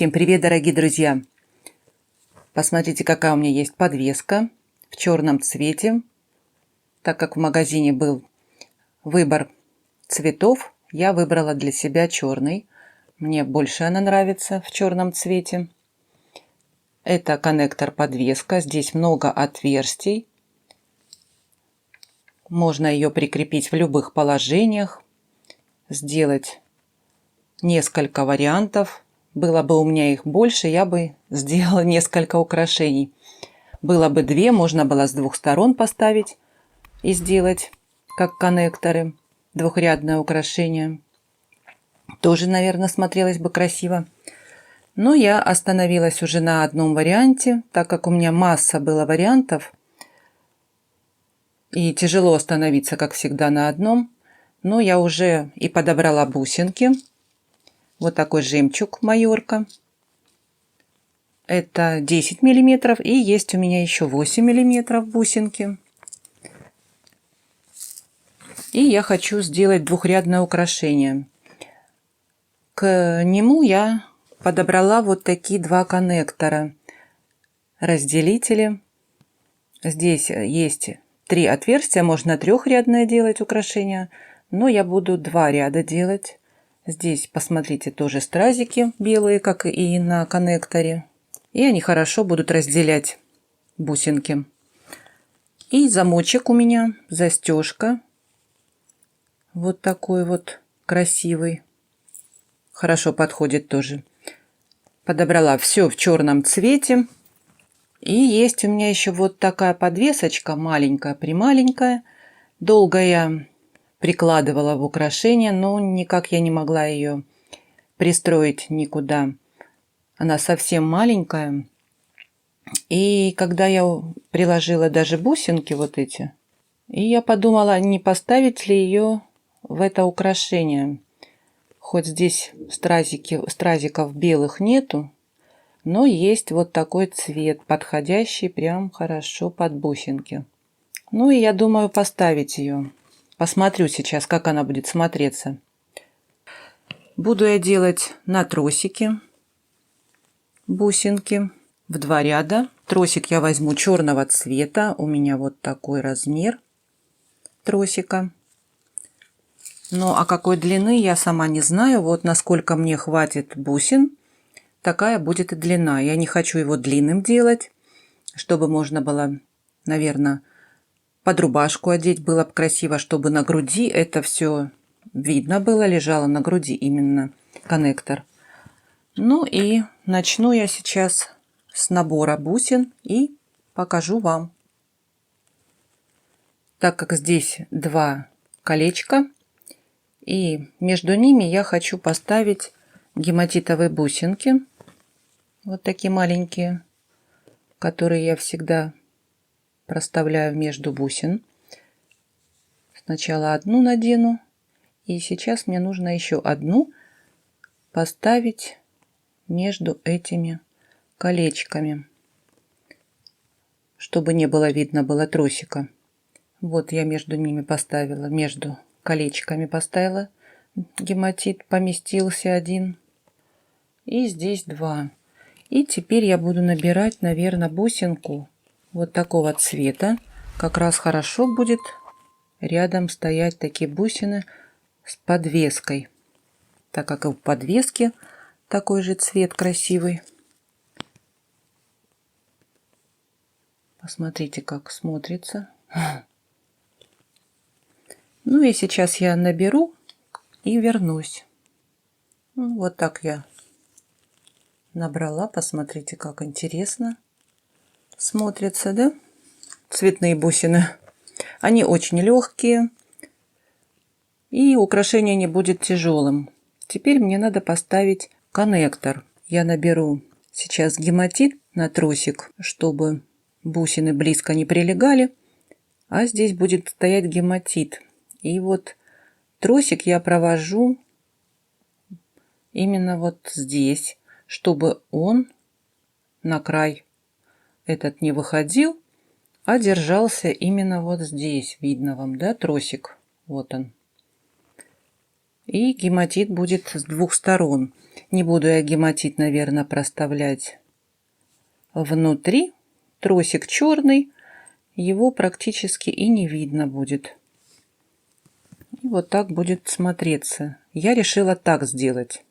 Всем привет, дорогие друзья! Посмотрите, какая у меня есть подвеска в черном цвете. Так как в магазине был выбор цветов, я выбрала для себя черный. Мне больше она нравится в черном цвете. Это коннектор-подвеска. Здесь много отверстий. Можно ее прикрепить в любых положениях. Сделать несколько вариантов. Было бы у меня их больше, я бы сделала несколько украшений. Было бы две, можно было с двух сторон поставить и сделать как коннекторы. Двухрядное украшение. Тоже, наверное, смотрелось бы красиво. Но я остановилась уже на одном варианте, так как у меня масса было вариантов. И тяжело остановиться, как всегда, на одном. Но я уже и подобрала бусинки. Вот такой жемчуг Майорка. Это 10 миллиметров. И есть у меня еще 8 миллиметров бусинки. И я хочу сделать двухрядное украшение. К нему я подобрала вот такие два коннектора. Разделители. Здесь есть 3 отверстия. Можно трехрядное делать украшение. Но я буду 2 ряда делать. Здесь, посмотрите, тоже стразики белые, как и на коннекторе. И они хорошо будут разделять бусинки. И замочек у меня, застежка. Вот такой вот красивый. Хорошо подходит тоже. Подобрала все в черном цвете. И есть у меня еще вот такая подвесочка, маленькая-прималенькая. Долго я прикладывала в украшение, но никак я не могла ее пристроить никуда. Она совсем маленькая. И когда я приложила даже бусинки вот эти, и я подумала, не поставить ли ее в это украшение. Хоть здесь стразиков белых нету, но есть вот такой цвет, подходящий прям хорошо под бусинки. Ну и я думаю поставить ее. Посмотрю сейчас, как она будет смотреться. Буду я делать на тросике бусинки в 2 ряда. Тросик я возьму черного цвета. У меня вот такой размер тросика. Ну а какой длины я сама не знаю. Вот насколько мне хватит бусин, такая будет и длина. Я не хочу его длинным делать, чтобы можно было, наверное, под рубашку одеть было бы красиво, чтобы на груди это все видно было, лежало на груди именно коннектор. Ну и начну я сейчас с набора бусин и покажу вам. Так как здесь 2 колечка, и между ними я хочу поставить гематитовые бусинки. Вот такие маленькие, которые я всегда проставляю между бусин. Сначала одну надену, и сейчас мне нужно еще одну поставить между этими колечками, чтобы не было видно было тросика. Вот я между ними поставила, между колечками поставила гематит, поместился один, и здесь 2. И теперь я буду набирать, наверное, бусинку вот такого цвета. Как раз хорошо будет рядом стоять такие бусины с подвеской, так как и в подвеске такой же цвет красивый. Посмотрите, как смотрится. Ну и сейчас я наберу и вернусь. Вот так я набрала. Посмотрите, как интересно смотрится, да? Цветные бусины. Они очень легкие. И украшение не будет тяжелым. Теперь мне надо поставить коннектор. Я наберу сейчас гематит на тросик, чтобы бусины близко не прилегали. А здесь будет стоять гематит. И вот тросик я провожу именно вот здесь, чтобы он на край этот не выходил, а держался именно вот здесь. Видно вам, да, тросик? Вот он. И гематит будет с двух сторон. Не буду я гематит, наверное, проставлять внутри. Тросик черный, его практически и не видно будет. И вот так будет смотреться. Я решила так сделать.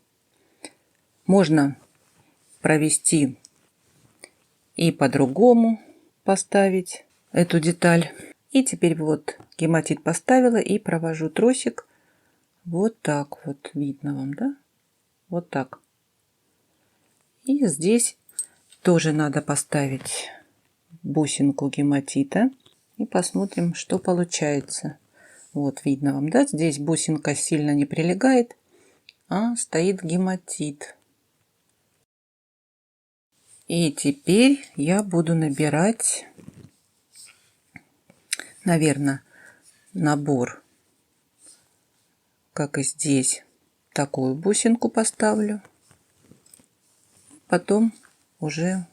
Можно провести и по-другому поставить эту деталь. И теперь вот гематит поставила и провожу тросик. Вот так вот. Видно вам, да? Вот так. И здесь тоже надо поставить бусинку гематита. И посмотрим, что получается. Вот видно вам, да? Здесь бусинка сильно не прилегает, а стоит гематит. И теперь я буду набирать, наверное, набор, как и здесь. Такую бусинку поставлю. Потом уже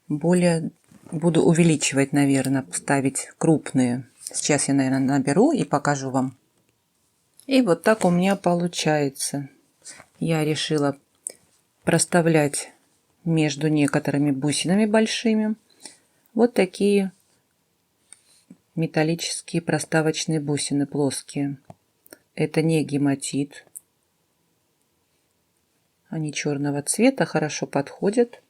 более буду увеличивать, наверное, ставить крупные. Сейчас я, наверное, наберу и покажу вам. И вот так у меня получается. Я решила проставлять между некоторыми бусинами большими вот такие металлические проставочные бусины плоские. Это не гематит. Они черного цвета, хорошо подходят.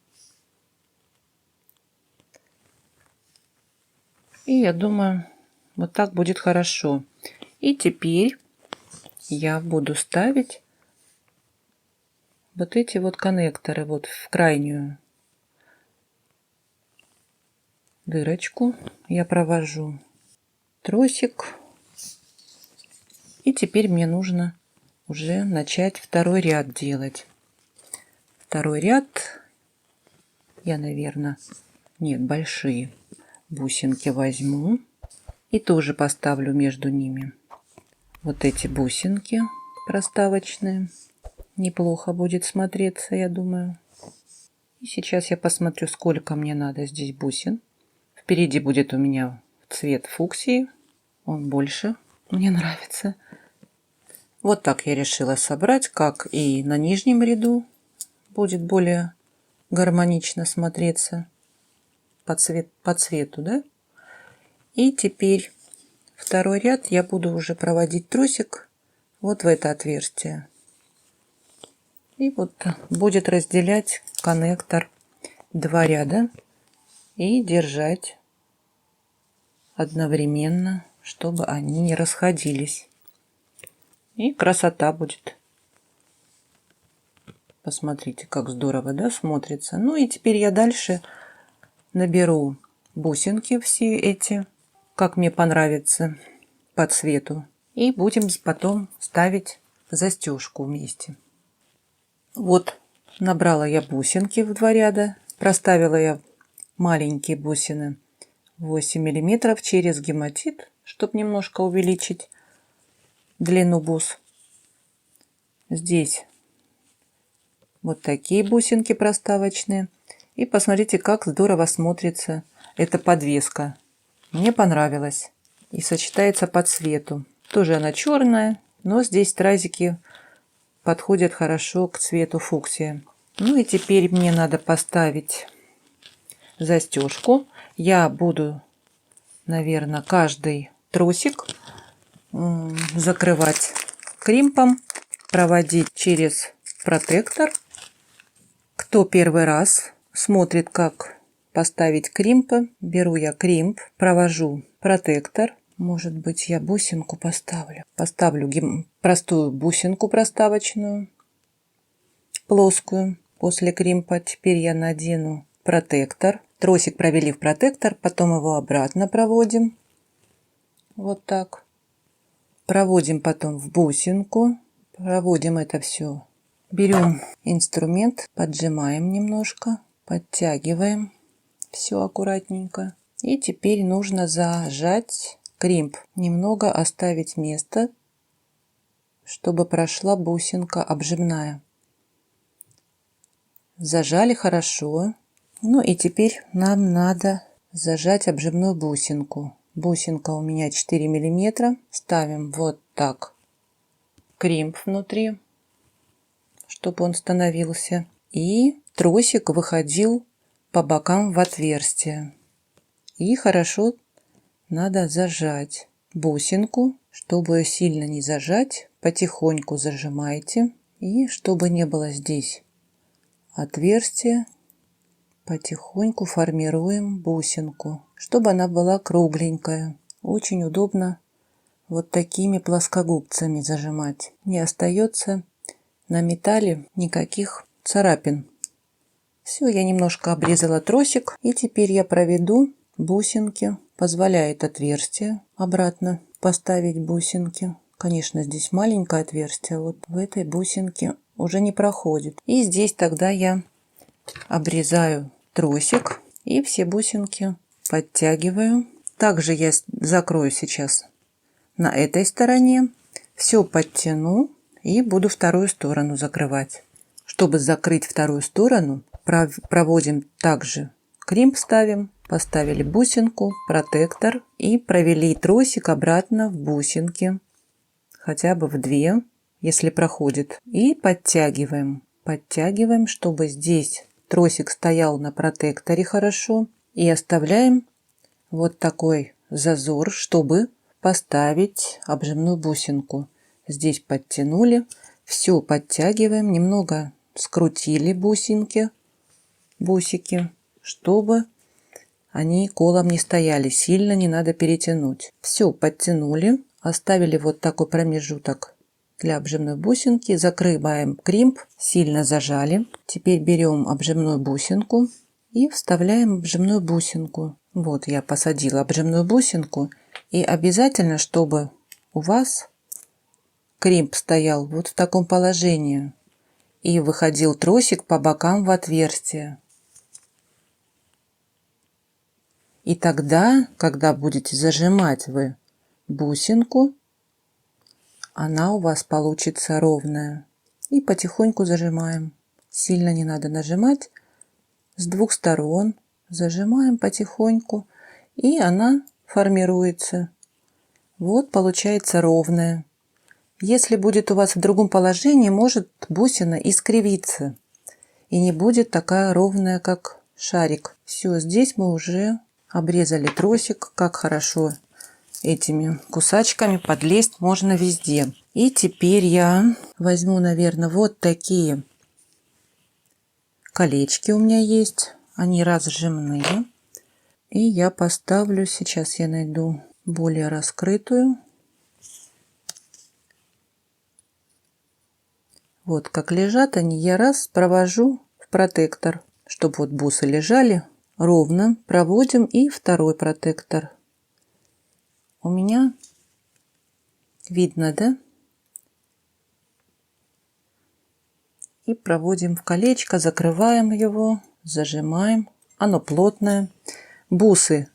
И я думаю, вот так будет хорошо. И теперь я буду ставить вот эти вот коннекторы вот в крайнюю дырочку. Я провожу тросик. И теперь мне нужно уже начать второй ряд делать. Второй ряд я, наверное, нет, большие бусинки возьму и тоже поставлю между ними вот эти бусинки проставочные. Неплохо будет смотреться, я думаю. И сейчас я посмотрю, сколько мне надо здесь бусин. Впереди будет у меня цвет фуксии. Он больше мне нравится. Вот так я решила собрать, как и на нижнем ряду будет более гармонично смотреться по цвету, да? И теперь второй ряд я буду уже проводить тросик вот в это отверстие. И вот будет разделять коннектор два ряда и держать одновременно, чтобы они не расходились. И красота будет. Посмотрите, как здорово, да, смотрится. Ну и теперь я дальше наберу бусинки все эти, как мне понравится, по цвету. И будем потом ставить застежку вместе. Вот набрала я бусинки в два ряда. Проставила я маленькие бусины 8 миллиметров через гематит, чтобы немножко увеличить длину бус. Здесь вот такие бусинки проставочные. И посмотрите, как здорово смотрится эта подвеска. Мне понравилось. И сочетается по цвету. Тоже она черная, но здесь стразики подходят хорошо к цвету фуксия. Ну и теперь мне надо поставить застежку. Я буду, наверное, каждый тросик закрывать кримпом, проводить через протектор. Кто первый раз смотрит, как поставить кримпы, беру я кримп, провожу протектор. Может быть, я бусинку поставлю. Поставлю простую бусинку проставочную, плоскую, после кримпа. Теперь я надену протектор. Тросик провели в протектор, потом его обратно проводим. Вот так. Проводим потом в бусинку. Проводим это все. Берем инструмент, поджимаем немножко, подтягиваем все аккуратненько. И теперь нужно зажать кримп. Немного оставить место, чтобы прошла бусинка обжимная. Зажали хорошо. Ну и теперь нам надо зажать обжимную бусинку. Бусинка у меня 4 миллиметра. Ставим вот так кримп внутри, чтобы он становился. И тросик выходил по бокам в отверстие. И хорошо надо зажать бусинку. Чтобы ее сильно не зажать, потихоньку зажимайте. И чтобы не было здесь отверстия, потихоньку формируем бусинку, чтобы она была кругленькая. Очень удобно вот такими плоскогубцами зажимать. Не остается на металле никаких царапин. Все, я немножко обрезала тросик. И теперь я проведу бусинки. Позволяет отверстие обратно поставить бусинки. Конечно, здесь маленькое отверстие. Вот в этой бусинке уже не проходит. И здесь тогда я обрезаю тросик. И все бусинки подтягиваю. Также я закрою сейчас на этой стороне. Все подтяну и буду вторую сторону закрывать. Чтобы закрыть вторую сторону, проводим также кримп, ставим, поставили бусинку, протектор и провели тросик обратно в бусинки, хотя бы в 2, если проходит, и подтягиваем. Подтягиваем, чтобы здесь тросик стоял на протекторе хорошо, и оставляем вот такой зазор, чтобы поставить обжимную бусинку. Здесь подтянули, все подтягиваем, немного скрутили бусики, чтобы они колом не стояли, сильно не надо перетянуть. Все подтянули, оставили вот такой промежуток для обжимной бусинки, закрываем кримп, сильно зажали. Теперь берем обжимную бусинку и вставляем обжимную бусинку. Вот я посадила обжимную бусинку, и обязательно, чтобы у вас кримп стоял вот в таком положении и выходил тросик по бокам в отверстие. И тогда, когда будете зажимать вы бусинку, она у вас получится ровная. И потихоньку зажимаем. Сильно не надо нажимать. С 2 сторон зажимаем потихоньку, и она формируется. Вот получается ровная. Если будет у вас в другом положении, может бусина искривиться и не будет такая ровная, как шарик. Все, здесь мы уже обрезали тросик. Как хорошо этими кусачками подлезть можно везде. И теперь я возьму, наверное, вот такие колечки у меня есть. Они разжимные. И я поставлю, сейчас я найду более раскрытую. Вот как лежат они, я раз провожу в протектор, чтобы вот бусы лежали ровно. Проводим и второй протектор. У меня видно, да? И проводим в колечко, закрываем его, зажимаем. Оно плотное. Бусы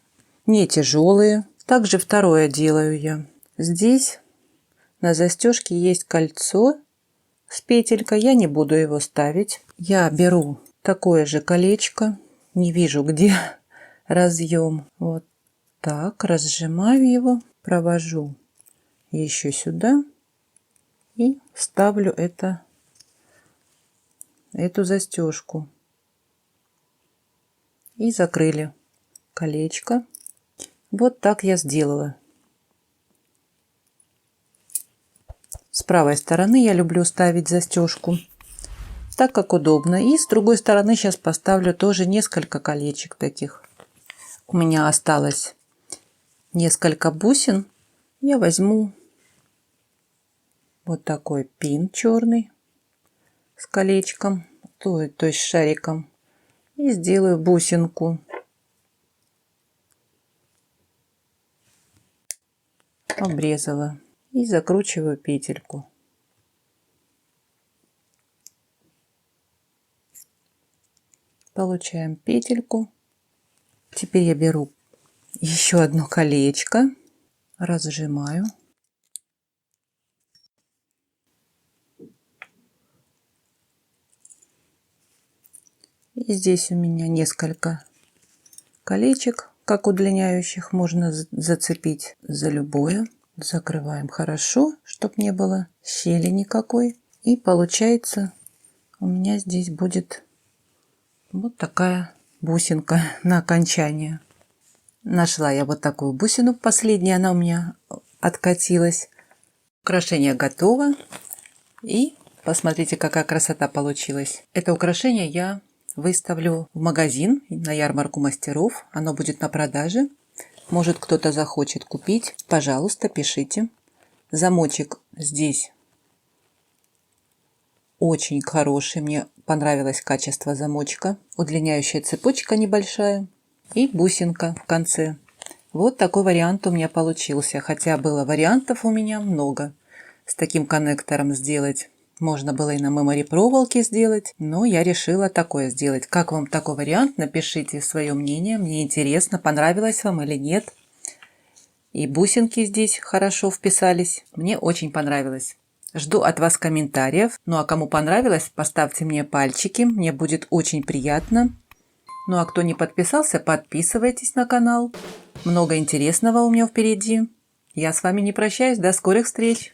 не тяжелые. Также второе делаю я. Здесь на застежке есть кольцо с петелькой. Я не буду его ставить. Я беру такое же колечко. Не вижу, где разъем. Вот так, разжимаю его, провожу еще сюда и ставлю эту застежку. И закрыли колечко. Вот так я сделала. С правой стороны я люблю ставить застежку, так как удобно. И с другой стороны сейчас поставлю тоже несколько колечек таких. У меня осталось несколько бусин. Я возьму вот такой пин черный с колечком, то есть шариком, и сделаю бусинку. Обрезала и закручиваю петельку. Получаем петельку. Теперь я беру еще одно колечко, разжимаю. И здесь у меня несколько колечек, как удлиняющих, можно зацепить за любое. Закрываем хорошо, чтобы не было щели никакой. И получается у меня здесь будет вот такая бусинка на окончание. Нашла я вот такую бусину. Последняя она у меня откатилась. Украшение готово. И посмотрите, какая красота получилась. Это украшение я выставлю в магазин, на ярмарку мастеров. Оно будет на продаже. Может, кто-то захочет купить. Пожалуйста, пишите. Замочек здесь очень хороший. Мне понравилось качество замочка. Удлиняющая цепочка небольшая. И бусинка в конце. Вот такой вариант у меня получился. Хотя было вариантов у меня много. С таким коннектором сделать. Можно было и на мемори проволоке сделать. Но я решила такое сделать. Как вам такой вариант? Напишите свое мнение. Мне интересно, понравилось вам или нет. И бусинки здесь хорошо вписались. Мне очень понравилось. Жду от вас комментариев. Ну а кому понравилось, поставьте мне пальчики. Мне будет очень приятно. Ну а кто не подписался, подписывайтесь на канал. Много интересного у меня впереди. Я с вами не прощаюсь. До скорых встреч.